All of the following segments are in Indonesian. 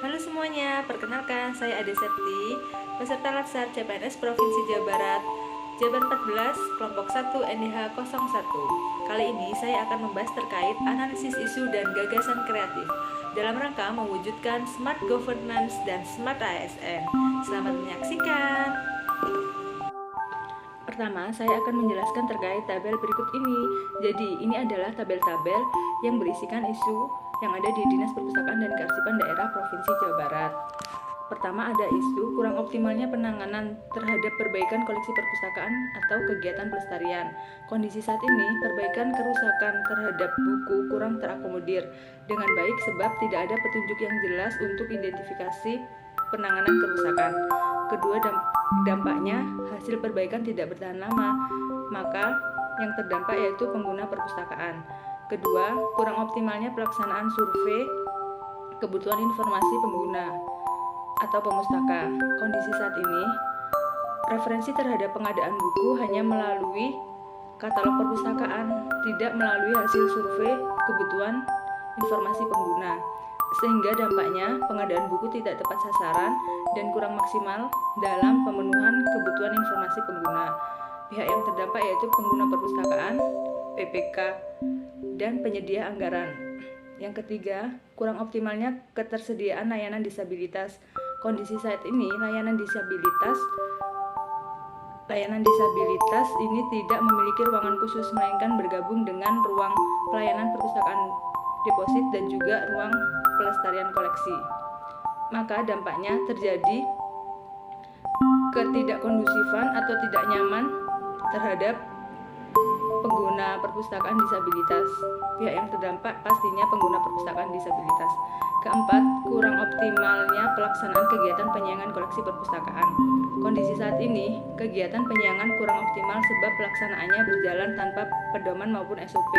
Halo semuanya, perkenalkan saya Ade Septi, peserta Latsar CPNS Provinsi Jawa Barat, Jabar 14, kelompok 1 NDH 01. Kali ini saya akan membahas terkait analisis isu dan gagasan kreatif dalam rangka mewujudkan smart governance dan smart ASN. Selamat menyaksikan. Pertama, saya akan menjelaskan terkait tabel berikut ini. Jadi, ini adalah tabel-tabel yang berisikan isu yang ada di Dinas Perpustakaan dan Kearsipan Daerah Provinsi Jawa Barat. Pertama, ada isu kurang optimalnya penanganan terhadap perbaikan koleksi perpustakaan atau kegiatan pelestarian. Kondisi saat ini, perbaikan kerusakan terhadap buku kurang terakomodir dengan baik sebab tidak ada petunjuk yang jelas untuk identifikasi penanganan kerusakan. Kedua, dampaknya hasil perbaikan tidak bertahan lama, maka yang terdampak yaitu pengguna perpustakaan. Kedua, kurang optimalnya pelaksanaan survei kebutuhan informasi pengguna atau pemustaka. Kondisi saat ini, referensi terhadap pengadaan buku hanya melalui katalog perpustakaan, tidak melalui hasil survei kebutuhan informasi pengguna, sehingga dampaknya pengadaan buku tidak tepat sasaran dan kurang maksimal dalam pemenuhan kebutuhan informasi pengguna. Pihak yang terdampak yaitu pengguna perpustakaan, PPK, dan penyedia anggaran. Yang ketiga, kurang optimalnya ketersediaan layanan disabilitas. Kondisi saat ini, layanan disabilitas ini tidak memiliki ruangan khusus, melainkan bergabung dengan ruang pelayanan perpustakaan deposit dan juga ruang pelestarian koleksi. Maka dampaknya terjadi ketidakkondusifan atau tidak nyaman terhadap pengguna perpustakaan disabilitas. Pihak yang terdampak pastinya pengguna perpustakaan disabilitas. Keempat, kurang optimalnya pelaksanaan kegiatan penyiangan koleksi perpustakaan. Kondisi saat ini, kegiatan penyiangan kurang optimal sebab pelaksanaannya berjalan tanpa pedoman maupun SOP.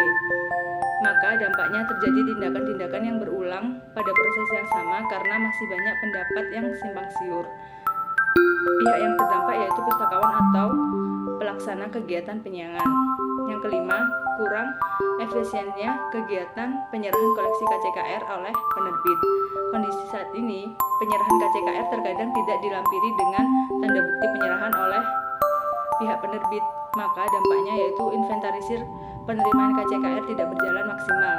Maka dampaknya terjadi tindakan-tindakan yang berulang pada proses yang sama karena masih banyak pendapat yang simpang siur. Pihak yang terdampak yaitu pustakawan atau pelaksana kegiatan penyiangan. Yang kelima, kurang efisiennya kegiatan penyerahan koleksi KCKR oleh penerbit. Kondisi saat ini, penyerahan KCKR terkadang tidak dilampiri dengan tanda bukti penyerahan oleh pihak penerbit. Maka dampaknya yaitu inventarisir penerimaan KCKR tidak berjalan maksimal.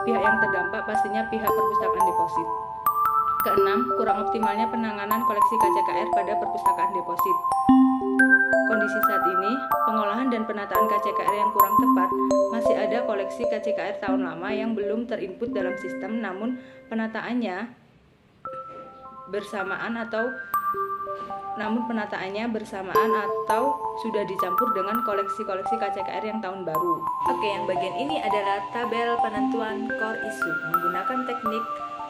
Pihak yang terdampak pastinya pihak perpustakaan deposit. Keenam, kurang optimalnya penanganan koleksi KCKR pada perpustakaan deposit. Kondisi saat ini, pengolahan dan penataan KCKR yang kurang tepat. Masih ada koleksi KCKR tahun lama yang belum terinput dalam sistem, namun penataannya bersamaan atau sudah dicampur dengan koleksi-koleksi KCKR yang tahun baru. Oke, yang bagian ini adalah tabel penentuan core isu menggunakan teknik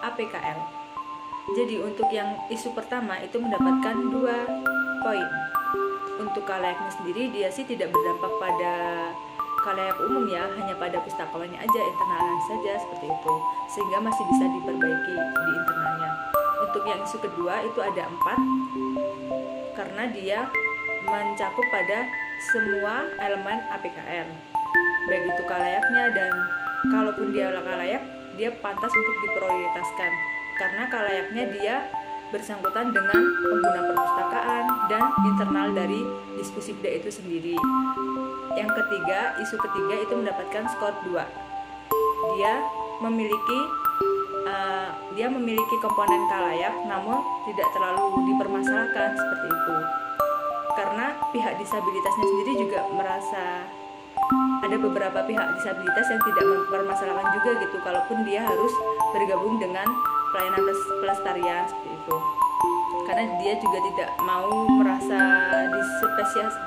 APKL. Jadi untuk yang isu pertama itu mendapatkan 2 poin. Untuk kalayaknya sendiri dia sih tidak berdampak pada kalayak umum ya, hanya pada pustakawannya aja, internalnya saja seperti itu, sehingga masih bisa diperbaiki di internalnya. Untuk yang isu kedua itu ada 4 karena dia mencakup pada semua elemen APKR, baik itu kalayaknya, dan kalaupun dia kalayak, dia pantas untuk diprioritaskan karena kalayaknya dia bersangkutan dengan pengguna perpustakaan dan internal dari Dispusidda itu sendiri. Yang ketiga, isu ketiga itu mendapatkan skor 2. Dia memiliki komponen kalayak namun tidak terlalu dipermasalahkan seperti itu. Karena pihak disabilitasnya sendiri juga merasa ada beberapa pihak disabilitas yang tidak mempermasalahkan juga gitu, kalaupun dia harus bergabung dengan pelayanan pelestarian seperti itu, karena dia juga tidak mau merasa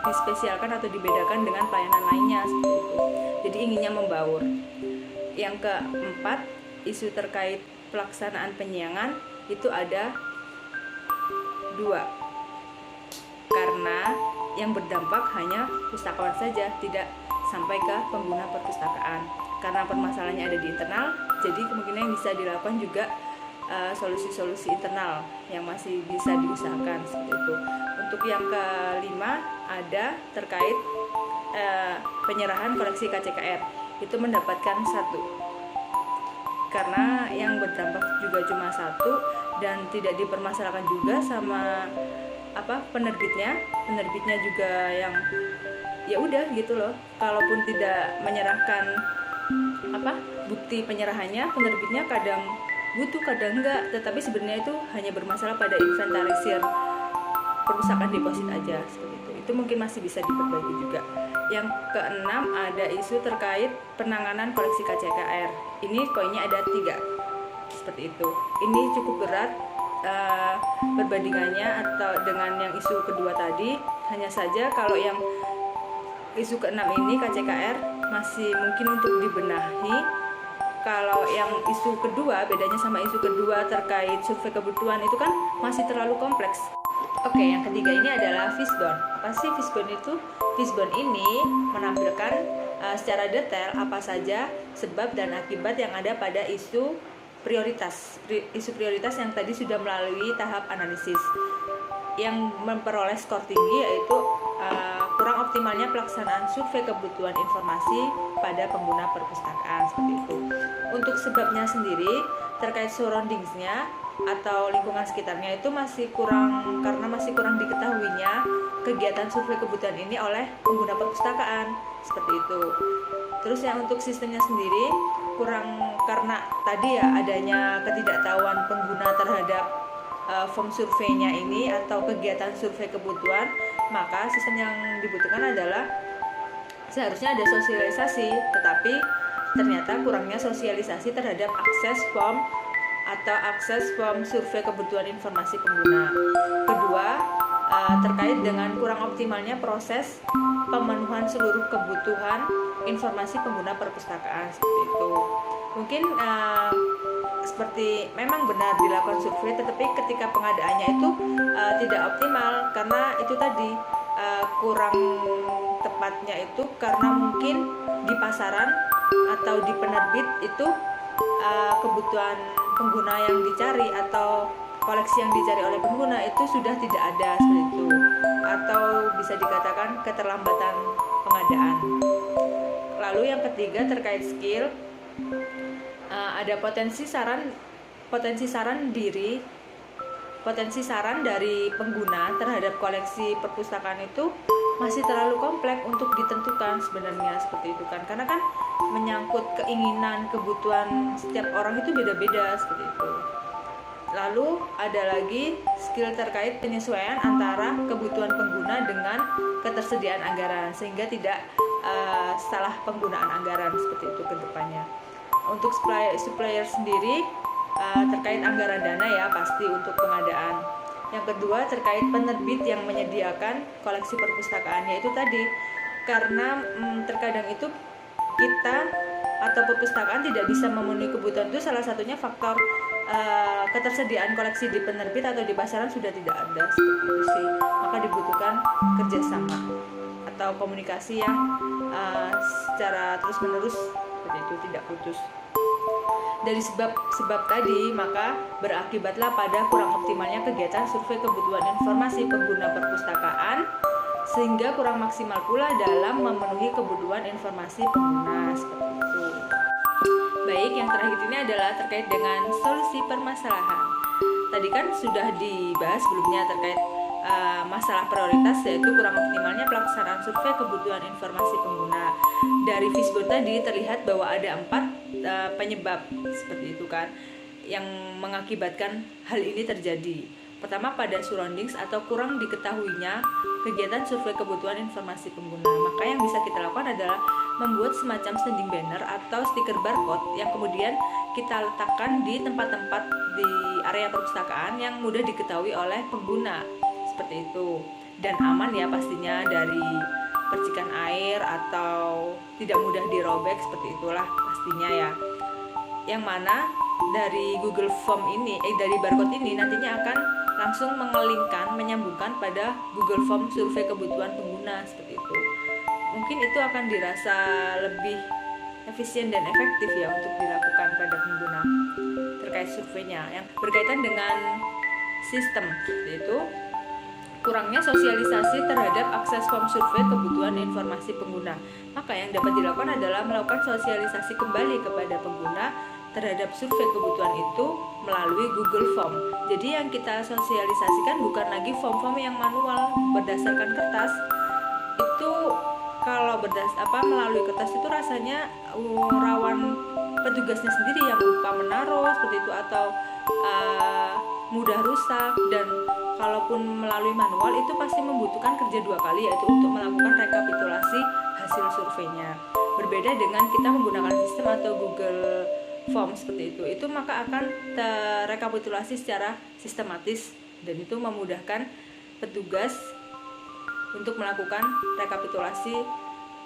dispesialkan atau dibedakan dengan pelayanan lainnya seperti itu, jadi inginnya membaur. Yang keempat, isu terkait pelaksanaan penyiangan itu ada 2, karena yang berdampak hanya pustakawan saja, tidak sampai ke pengguna perpustakaan. Karena permasalahannya ada di internal, jadi kemungkinan yang bisa dilakukan juga solusi-solusi internal yang masih bisa diusahakan seperti itu. Untuk yang kelima ada terkait penyerahan koleksi KCKR, itu mendapatkan 1 karena yang berdampak juga cuma satu dan tidak dipermasalahkan juga sama penerbitnya juga yang ya udah gitu loh, kalaupun tidak menyerahkan bukti penyerahannya, penerbitnya kadang butuh kadang enggak, tetapi sebenarnya itu hanya bermasalah pada inventarisir perpustakaan deposit aja seperti itu. Itu mungkin masih bisa diperbaiki juga. Yang keenam ada isu terkait penanganan koleksi KCKR. Ini poinnya ada 3 seperti itu. Ini cukup berat perbandingannya atau dengan yang isu kedua tadi. Hanya saja kalau yang isu keenam ini KCKR masih mungkin untuk dibenahi. Kalau yang isu kedua, bedanya sama isu kedua terkait survei kebutuhan itu kan masih terlalu kompleks. Oke, yang ketiga ini adalah Fishbone. Apa sih Fishbone itu? Fishbone ini menampilkan secara detail apa saja sebab dan akibat yang ada pada isu prioritas. Isu prioritas yang tadi sudah melalui tahap analisis. Yang memperoleh skor tinggi yaitu kurang optimalnya pelaksanaan survei kebutuhan informasi pada pengguna perpustakaan seperti itu. Untuk sebabnya sendiri terkait surroundingsnya atau lingkungan sekitarnya itu masih kurang diketahuinya kegiatan survei kebutuhan ini oleh pengguna perpustakaan seperti itu. Terus yang untuk sistemnya sendiri kurang karena tadi ya adanya ketidaktahuan pengguna terhadap form surveinya ini atau kegiatan survei kebutuhan, maka sistem yang dibutuhkan adalah seharusnya ada sosialisasi, tetapi ternyata kurangnya sosialisasi terhadap akses form survei kebutuhan informasi pengguna. Kedua, terkait dengan kurang optimalnya proses pemenuhan seluruh kebutuhan informasi pengguna perpustakaan seperti itu. Mungkin seperti memang benar dilakukan survei, tetapi ketika pengadaannya itu tidak optimal karena itu tadi kurang tepatnya itu karena mungkin di pasaran atau di penerbit itu kebutuhan pengguna yang dicari atau koleksi yang dicari oleh pengguna itu sudah tidak ada seperti itu, atau bisa dikatakan keterlambatan pengadaan. Lalu yang ketiga terkait skill, ada potensi saran dari pengguna terhadap koleksi perpustakaan itu masih terlalu kompleks untuk ditentukan sebenarnya seperti itu kan, karena kan menyangkut keinginan kebutuhan setiap orang itu beda-beda seperti itu. Lalu ada lagi skill terkait penyesuaian antara kebutuhan pengguna dengan ketersediaan anggaran sehingga tidak salah penggunaan anggaran seperti itu ke depannya. Untuk supplier sendiri terkait anggaran dana ya pasti untuk pengadaan. Yang kedua terkait penerbit yang menyediakan koleksi perpustakaan, yaitu tadi karena terkadang itu kita atau perpustakaan tidak bisa memenuhi kebutuhan itu, salah satunya faktor ketersediaan koleksi di penerbit atau di pasaran sudah tidak ada seperti itu sih. Maka dibutuhkan kerjasama atau komunikasi yang secara terus menerus seperti itu, tidak putus. Dari sebab tadi maka berakibatlah pada kurang optimalnya kegiatan survei kebutuhan informasi pengguna perpustakaan sehingga kurang maksimal pula dalam memenuhi kebutuhan informasi pengguna seperti itu. Baik, yang terakhir ini adalah terkait dengan solusi permasalahan. Tadi kan sudah dibahas sebelumnya terkait masalah prioritas, yaitu kurang optimalnya pelaksanaan survei kebutuhan informasi pengguna. Dari Fishbone tadi terlihat bahwa ada 4 penyebab seperti itu kan yang mengakibatkan hal ini terjadi. Pertama, pada surroundings atau kurang diketahuinya kegiatan survei kebutuhan informasi pengguna. Maka yang bisa kita lakukan adalah membuat semacam standing banner atau stiker barcode yang kemudian kita letakkan di tempat-tempat di area perpustakaan yang mudah diketahui oleh pengguna seperti itu, dan aman ya pastinya dari percikan air atau tidak mudah dirobek seperti itulah pastinya ya. Yang mana dari Google Form ini dari barcode ini nantinya akan langsung menyambungkan pada Google Form survei kebutuhan pengguna seperti itu. Mungkin itu akan dirasa lebih efisien dan efektif ya untuk dilakukan pada pengguna terkait surveinya. Yang berkaitan dengan sistem, yaitu kurangnya sosialisasi terhadap akses form survei kebutuhan informasi pengguna. Maka yang dapat dilakukan adalah melakukan sosialisasi kembali kepada pengguna terhadap survei kebutuhan itu melalui Google Form. Jadi yang kita sosialisasikan bukan lagi form-form yang manual berdasarkan kertas. Itu kalau melalui kertas itu rasanya rawan petugasnya sendiri yang lupa menaruh seperti itu, atau mudah rusak. Dan kalaupun melalui manual itu pasti membutuhkan kerja 2 kali, yaitu untuk melakukan rekapitulasi hasil surveinya. Berbeda dengan kita menggunakan sistem atau Google Form seperti itu maka akan terekapitulasi secara sistematis, dan itu memudahkan petugas untuk melakukan rekapitulasi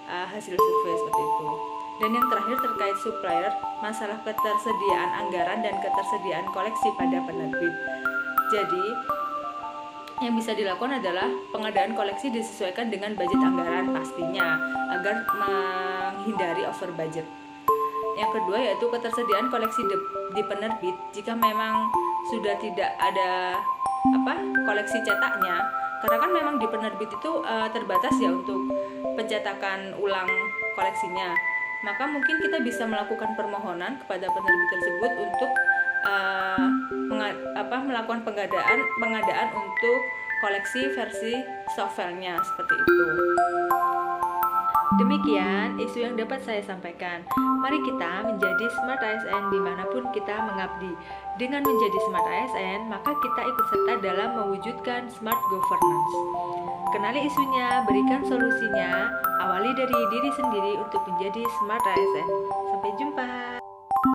hasil survei seperti itu. Dan yang terakhir terkait supplier, masalah ketersediaan anggaran dan ketersediaan koleksi pada penerbit. Jadi yang bisa dilakukan adalah pengadaan koleksi disesuaikan dengan budget anggaran pastinya, agar menghindari over budget. Yang kedua yaitu ketersediaan koleksi di penerbit. Jika memang sudah tidak ada koleksi cetaknya, karena kan memang di penerbit itu terbatas ya untuk pencetakan ulang koleksinya, maka mungkin kita bisa melakukan permohonan kepada penerbit tersebut untuk melakukan pengadaan untuk koleksi versi soft file-nya seperti itu. Demikian isu yang dapat saya sampaikan. Mari kita menjadi Smart ASN dimanapun kita mengabdi. Dengan menjadi Smart ASN, maka kita ikut serta dalam mewujudkan Smart Governance. Kenali isunya, berikan solusinya, awali dari diri sendiri untuk menjadi Smart ASN. Sampai jumpa.